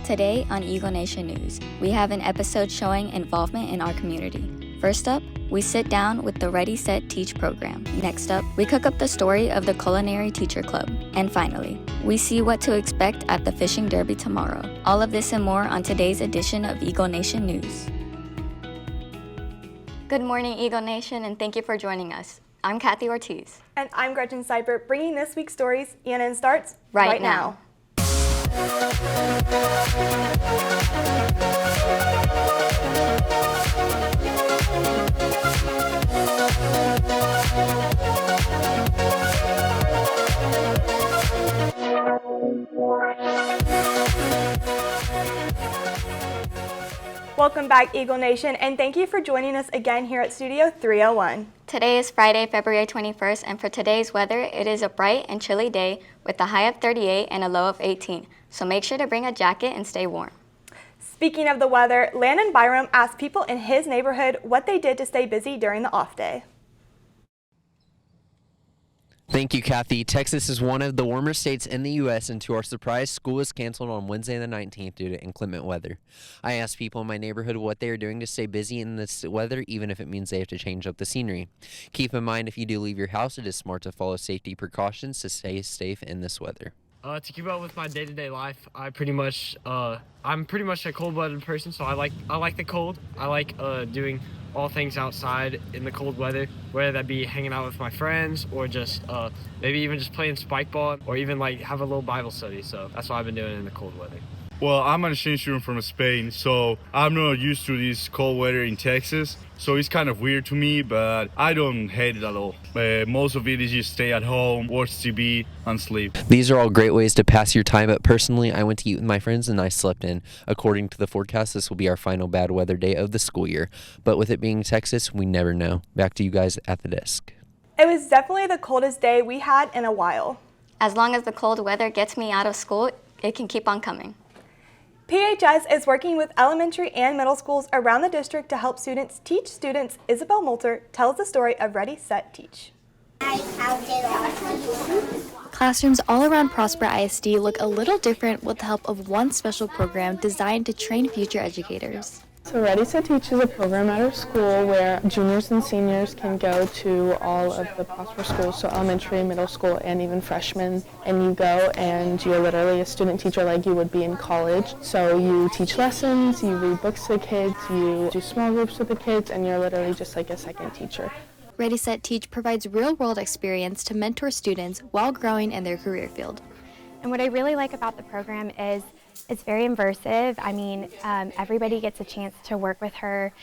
Today on Eagle Nation News, we have an episode showing involvement in our community. First up, we sit down with the Ready, Set, Teach program. Next up, we cook up the story of the Culinary Teacher Club. And finally, we see what to expect at the Fishing Derby tomorrow. All of this and more on today's edition of Eagle Nation News. Good morning, Eagle Nation, and thank you for joining us. I'm Kathy Ortiz. And I'm Gretchen Seibert, bringing this week's stories. ENN starts right now. Welcome back, Eagle Nation, and thank you for joining us again here at Studio 301. Today is Friday, February 21st, and for today's weather, it is a bright and chilly day with a high of 38 and a low of 18. So make sure to bring a jacket and stay warm. Speaking of the weather, Landon Byram asked people in his neighborhood what they did to stay busy during the off day. Thank you, Kathy. Texas is one of the warmer states in the U.S., and to our surprise, school was canceled on Wednesday the 19th due to inclement weather. I asked people in my neighborhood what they are doing to stay busy in this weather, even if it means they have to change up the scenery. Keep in mind, if you do leave your house, it is smart to follow safety precautions to stay safe in this weather. To keep up with my day-to-day life, I'm pretty much a cold-blooded person, so I like the cold. I like doing all things outside in the cold weather, whether that be hanging out with my friends or just maybe even just playing spike ball or even like have a little Bible study. So that's what I've been doing in the cold weather. Well, I'm an exchange student from Spain, so I'm not used to this cold weather in Texas. So it's kind of weird to me, but I don't hate it at all. Most of it is just stay at home, watch TV, and sleep. These are all great ways to pass your time, but personally, I went to eat with my friends and I slept in. According to the forecast, this will be our final bad weather day of the school year. But with it being Texas, we never know. Back to you guys at the desk. It was definitely the coldest day we had in a while. As long as the cold weather gets me out of school, it can keep on coming. PHS is working with elementary and middle schools around the district to help students teach students. Isabel Moulter tells the story of Ready, Set, Teach. Classrooms all around Prosper ISD look a little different with the help of one special program designed to train future educators. So Ready Set Teach is a program at our school where juniors and seniors can go to all of the Prosper schools, so elementary, middle school, and even freshmen. And you go and you're literally a student teacher like you would be in college. So you teach lessons, you read books to the kids, you do small groups with the kids, and you're literally just like a second teacher. Ready Set Teach provides real-world experience to mentor students while growing in their career field. And what I really like about the program is it's very immersive. I mean, everybody gets a chance to work with her,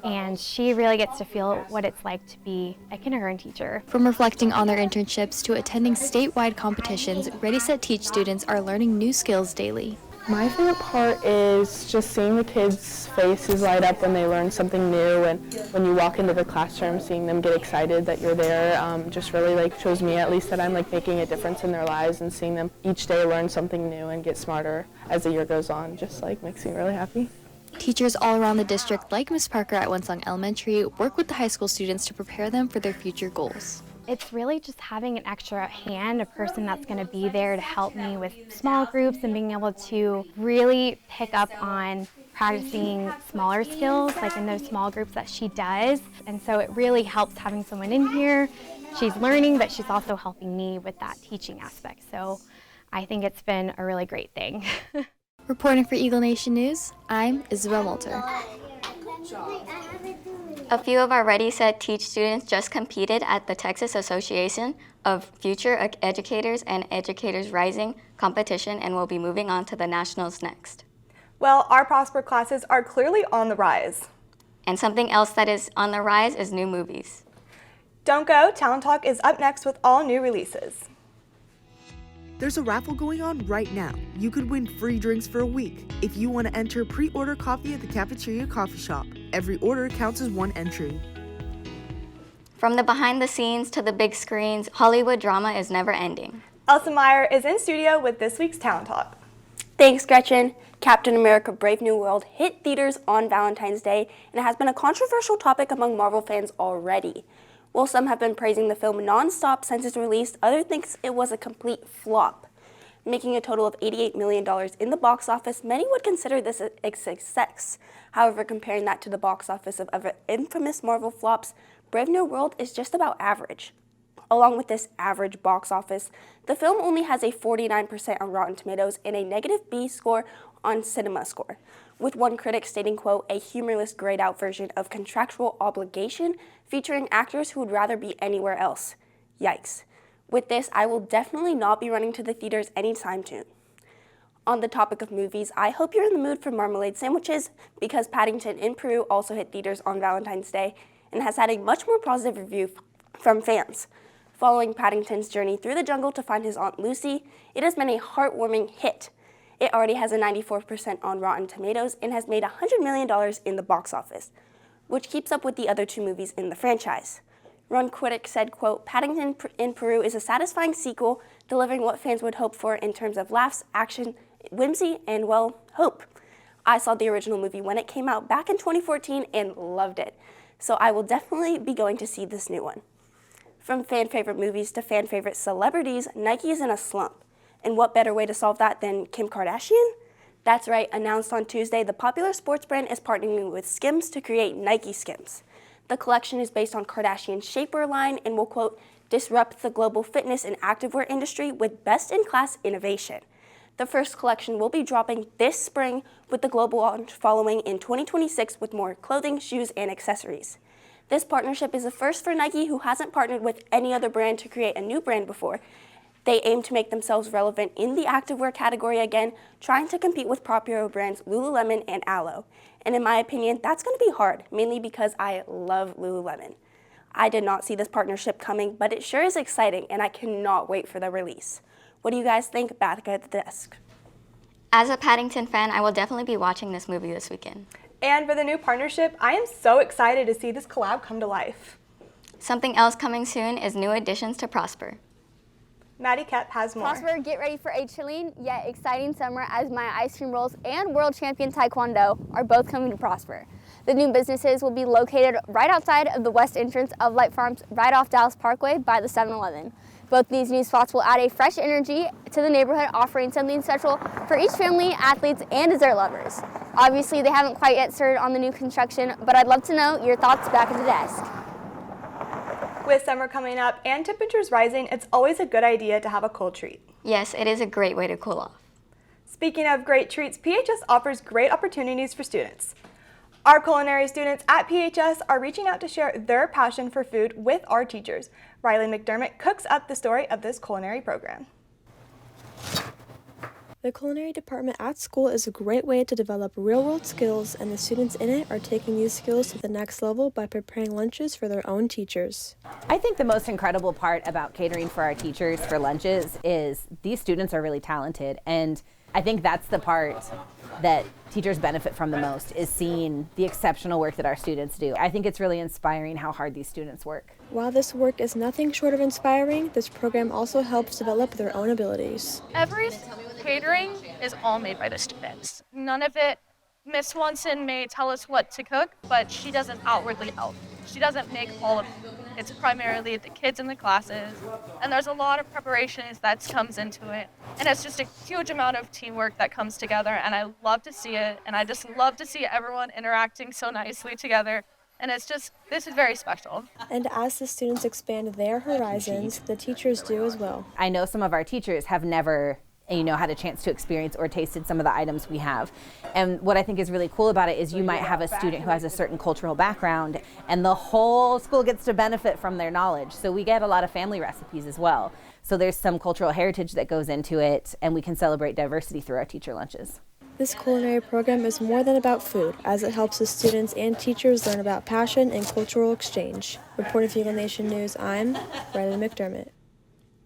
and she really gets to feel what it's like to be a kindergarten teacher. From reflecting on their internships to attending statewide competitions, Ready Set Teach students are learning new skills daily. My favorite part is just seeing the kids' faces light up when they learn something new, and when you walk into the classroom, seeing them get excited that you're there, just really shows me at least that I'm making a difference in their lives, and seeing them each day learn something new and get smarter as the year goes on just makes me really happy. Teachers all around the district, like Ms. Parker at Winsong Elementary, work with the high school students to prepare them for their future goals. It's really just having an extra hand, a person that's going to be there to help me with small groups and being able to really pick up on practicing smaller skills, like in those small groups that she does. And so it really helps having someone in here. She's learning, but she's also helping me with that teaching aspect. So I think it's been a really great thing. Reporting for Eagle Nation News, I'm Isabel Moulter. A few of our Ready, Set, Teach students just competed at the Texas Association of Future Educators and Educators Rising competition and will be moving on to the Nationals next. Well, our Prosper classes are clearly on the rise. And something else that is on the rise is new movies. Don't go, Talent Talk is up next with all new releases. There's a raffle going on right now. You could win free drinks for a week. If you want to enter, pre-order coffee at the Cafeteria Coffee Shop. Every order counts as one entry. From the behind the scenes to the big screens, Hollywood drama is never ending. Elsa Meyer is in studio with this week's Talent Talk. Thanks, Gretchen. Captain America Brave New World hit theaters on Valentine's Day, and it has been a controversial topic among Marvel fans already. While some have been praising the film non-stop since its release, others think it was a complete flop. Making a total of $88 million in the box office, many would consider this a success. However, comparing that to the box office of other infamous Marvel flops, Brave New World is just about average. Along with this average box office, the film only has a 49% on Rotten Tomatoes and a negative B score on Cinema Score, with one critic stating, quote, a humorless grayed-out version of Contractual Obligation featuring actors who would rather be anywhere else. Yikes. With this, I will definitely not be running to the theaters anytime soon. On the topic of movies, I hope you're in the mood for marmalade sandwiches because Paddington in Peru also hit theaters on Valentine's Day and has had a much more positive review from fans. Following Paddington's journey through the jungle to find his Aunt Lucy, it has been a heartwarming hit. It already has a 94% on Rotten Tomatoes and has made $100 million in the box office, which keeps up with the other two movies in the franchise. One critic said, quote, Paddington in Peru is a satisfying sequel, delivering what fans would hope for in terms of laughs, action, whimsy, and, well, hope. I saw the original movie when it came out back in 2014 and loved it, so I will definitely be going to see this new one. From fan-favorite movies to fan-favorite celebrities, Nike is in a slump. And what better way to solve that than Kim Kardashian? That's right, announced on Tuesday, the popular sports brand is partnering with Skims to create Nike Skims. The collection is based on Kardashian's shapewear line and will, quote, disrupt the global fitness and activewear industry with best-in-class innovation. The first collection will be dropping this spring, with the global launch following in 2026 with more clothing, shoes, and accessories. This partnership is a first for Nike, who hasn't partnered with any other brand to create a new brand before. They aim to make themselves relevant in the activewear category again, trying to compete with popular brands Lululemon and Alo. And in my opinion, that's going to be hard, mainly because I love Lululemon. I did not see this partnership coming, but it sure is exciting, and I cannot wait for the release. What do you guys think back at the desk? As a Paddington fan, I will definitely be watching this movie this weekend. And for the new partnership, I am so excited to see this collab come to life. Something else coming soon is new additions to Prosper. Maddie Kep has more. Prosper, get ready for a chilling yet exciting summer as my ice cream rolls and world champion taekwondo are both coming to Prosper. The new businesses will be located right outside of the west entrance of Light Farms, right off Dallas Parkway by the 7-Eleven. Both these new spots will add a fresh energy to the neighborhood, offering something special for each family, athletes, and dessert lovers. Obviously, they haven't quite yet started on the new construction, but I'd love to know your thoughts back at the desk. With summer coming up and temperatures rising, it's always a good idea to have a cold treat. Yes, it is a great way to cool off. Speaking of great treats, PHS offers great opportunities for students. Our culinary students at PHS are reaching out to share their passion for food with our teachers. Riley McDermott cooks up the story of this culinary program. The culinary department at school is a great way to develop real-world skills, and the students in it are taking these skills to the next level by preparing lunches for their own teachers. I think the most incredible part about catering for our teachers for lunches is these students are really talented, and I think that's the part that teachers benefit from the most, is seeing the exceptional work that our students do. I think it's really inspiring how hard these students work. While this work is nothing short of inspiring, this program also helps develop their own abilities. Every catering is all made by the students. None of it, Miss Swanson may tell us what to cook, but she doesn't outwardly help. She doesn't make all of it. It's primarily the kids in the classes, and there's a lot of preparations that comes into it. And it's just a huge amount of teamwork that comes together, and I love to see it, and I just love to see everyone interacting so nicely together. And it's just, this is very special. And as the students expand their horizons, the teachers do as well. I know some of our teachers have never had a chance to experience or tasted some of the items we have. And what I think is really cool about it is you might have a student who has a certain cultural background, and the whole school gets to benefit from their knowledge. So we get a lot of family recipes as well. So there's some cultural heritage that goes into it, and we can celebrate diversity through our teacher lunches. This culinary program is more than about food, as it helps the students and teachers learn about passion and cultural exchange. Reporting for Eagle Nation News, I'm Riley McDermott.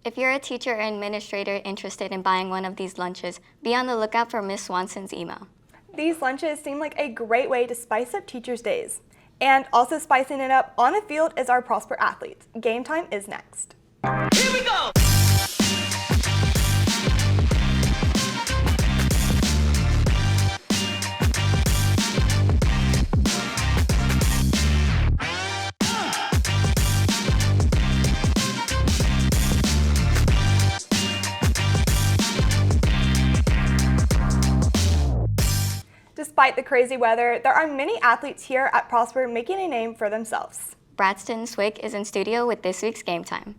If you're a teacher or administrator interested in buying one of these lunches, be on the lookout for Miss Swanson's email. These lunches seem like a great way to spice up teachers' days. And also spicing it up on the field is our Prosper athletes. Game time is next. Here we go! Despite the crazy weather, there are many athletes here at Prosper making a name for themselves. Braxton Swick is in studio with this week's Game Time.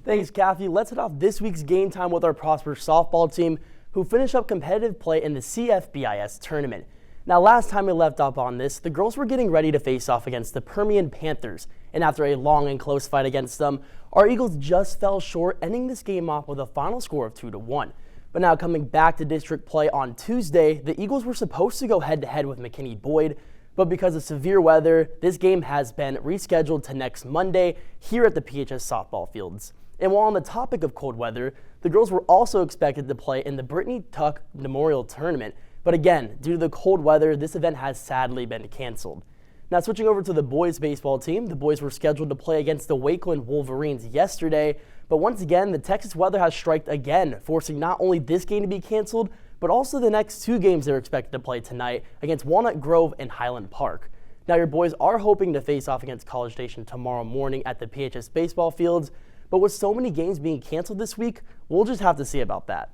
Thanks, Kathy. Let's head off this week's Game Time with our Prosper softball team, who finished up competitive play in the CFBIS tournament. Now, last time we left off on this, the girls were getting ready to face off against the Permian Panthers, and after a long and close fight against them, our Eagles just fell short, ending this game off with a final score of 2-1. But now coming back to district play on Tuesday, the Eagles were supposed to go head-to-head with McKinney-Boyd, but because of severe weather, this game has been rescheduled to next Monday here at the PHS softball fields. And while on the topic of cold weather, the girls were also expected to play in the Brittany Tuck Memorial Tournament, but again, due to the cold weather, this event has sadly been canceled. Now switching over to the boys baseball team, the boys were scheduled to play against the Wakeland Wolverines yesterday, but once again, the Texas weather has striked again, forcing not only this game to be canceled, but also the next two games they're expected to play tonight against Walnut Grove and Highland Park. Now your boys are hoping to face off against College Station tomorrow morning at the PHS baseball fields, but with so many games being canceled this week, we'll just have to see about that.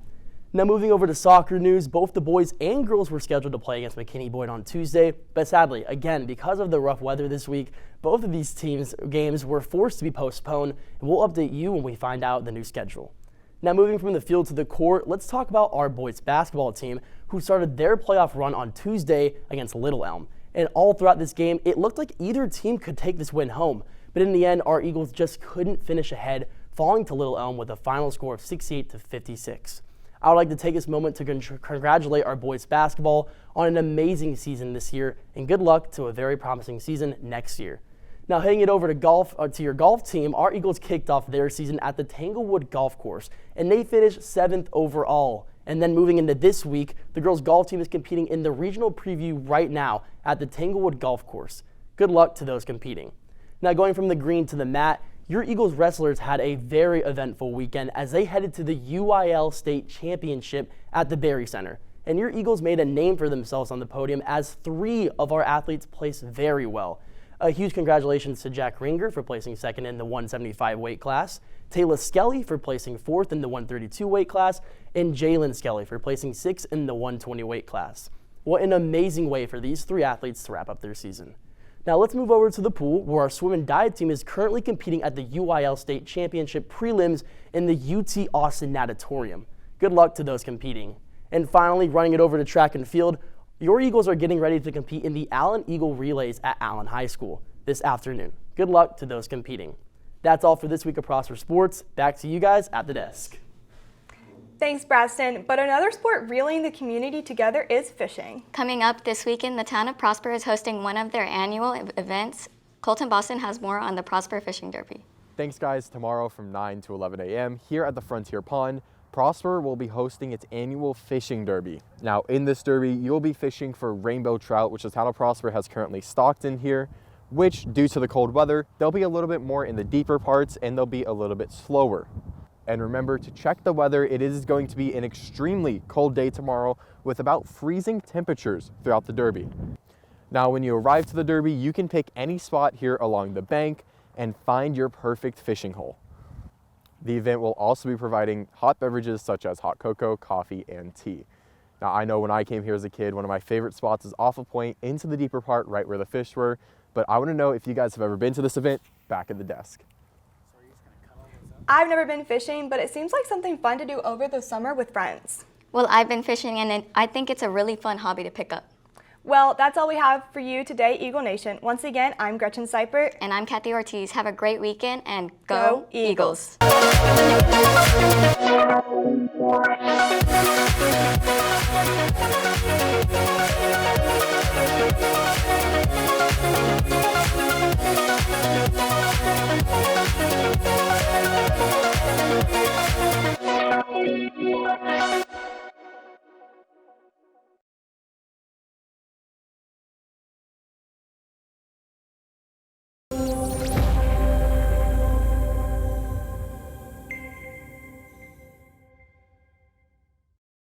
Now moving over to soccer news, both the boys and girls were scheduled to play against McKinney-Boyd on Tuesday, but sadly, again, because of the rough weather this week, both of these teams' games were forced to be postponed, and we'll update you when we find out the new schedule. Now moving from the field to the court, let's talk about our boys basketball team, who started their playoff run on Tuesday against Little Elm. And all throughout this game, it looked like either team could take this win home, but in the end, our Eagles just couldn't finish ahead, falling to Little Elm with a final score of 68-56. I would like to take this moment to congratulate our boys basketball on an amazing season this year, and good luck to a very promising season next year. Now heading it over to your golf team, our Eagles kicked off their season at the Tanglewood Golf Course, and they finished 7th overall. And then moving into this week, the girls golf team is competing in the regional preview right now at the Tanglewood Golf Course. Good luck to those competing. Now going from the green to the mat, your Eagles wrestlers had a very eventful weekend as they headed to the UIL State Championship at the Berry Center. And your Eagles made a name for themselves on the podium as 3 of our athletes placed very well. A huge congratulations to Jack Ringer for placing 2nd in the 175 weight class, Taylor Skelly for placing 4th in the 132 weight class, and Jalen Skelly for placing 6th in the 120 weight class. What an amazing way for these 3 athletes to wrap up their season. Now let's move over to the pool, where our swim and dive team is currently competing at the UIL State Championship prelims in the UT Austin Natatorium. Good luck to those competing. And finally, running it over to track and field, your Eagles are getting ready to compete in the Allen Eagle Relays at Allen High School this afternoon. Good luck to those competing. That's all for this week of Prosper Sports. Back to you guys at the desk. Thanks, Braxton. But another sport reeling the community together is fishing. Coming up this weekend, the town of Prosper is hosting one of their annual events. Colton Boston has more on the Prosper Fishing Derby. Thanks, guys. Tomorrow from 9 to 11 a.m. here at the Frontier Pond, Prosper will be hosting its annual fishing derby. Now, in this derby, you'll be fishing for rainbow trout, which the town of Prosper has currently stocked in here, which, due to the cold weather, they'll be a little bit more in the deeper parts and they'll be a little bit slower. And remember to check the weather. It is going to be an extremely cold day tomorrow with about freezing temperatures throughout the derby. Now, when you arrive to the derby, you can pick any spot here along the bank and find your perfect fishing hole. The event will also be providing hot beverages such as hot cocoa, coffee, and tea. Now, I know when I came here as a kid, one of my favorite spots is off a point into the deeper part right where the fish were, but I want to know if you guys have ever been to this event. Back at the desk. I've never been fishing, but it seems like something fun to do over the summer with friends. Well, I've been fishing, and I think it's a really fun hobby to pick up. Well, that's all we have for you today, Eagle Nation. Once again, I'm Gretchen Seipert. And I'm Kathy Ortiz. Have a great weekend, and go Eagles! Eagles.